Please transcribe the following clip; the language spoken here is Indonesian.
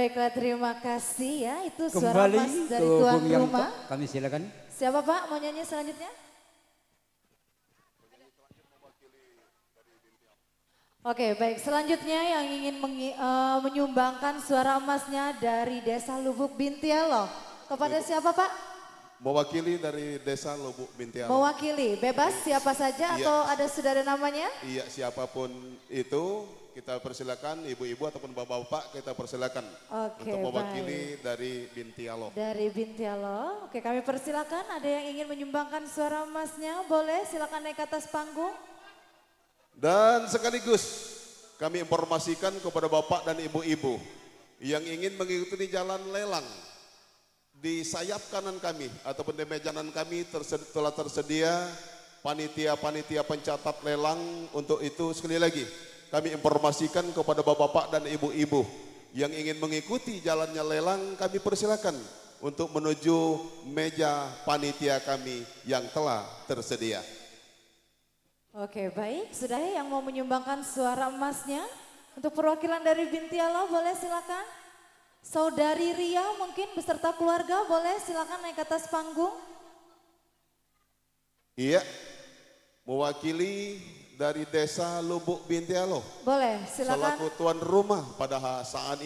baiklah terima kasih ya. Itu suara Kembali Mas dari ke tuan Bung Yanto, rumah. kami silakan. Siapa Pak mau nyanyi selanjutnya? Oke baik, selanjutnya yang ingin menyumbangkan suara emasnya dari Desa Lubuk Bintialo. Kepada siapa Pak? Mewakili dari Desa Lubuk Bintialo. Mewakili, bebas siapa saja Iya. atau ada sudah ada namanya? Iya, siapapun itu kita persilakan, ibu-ibu ataupun bapak-bapak kita persilakan Oke, untuk mewakili dari Bintialo. Dari Bintialo, oke kami persilakan. Ada yang ingin menyumbangkan suara emasnya, boleh silakan naik ke atas panggung. Dan sekaligus kami informasikan kepada bapak dan ibu-ibu yang ingin mengikuti jalan lelang di sayap kanan kami ataupun di meja kanan kami telah tersedia panitia-panitia pencatat lelang. Untuk itu sekali lagi kami informasikan kepada bapak-bapak dan ibu-ibu yang ingin mengikuti jalannya lelang, kami persilakan untuk menuju meja panitia kami yang telah tersedia. Oke baik, sudah ya yang mau menyumbangkan suara emasnya untuk perwakilan dari Bintialo boleh silakan. Saudari Ria mungkin beserta keluarga boleh silakan naik ke atas panggung. Iya, mewakili dari Desa Lubuk Bintialo. Boleh silakan. Selaku tuan rumah pada saat ini.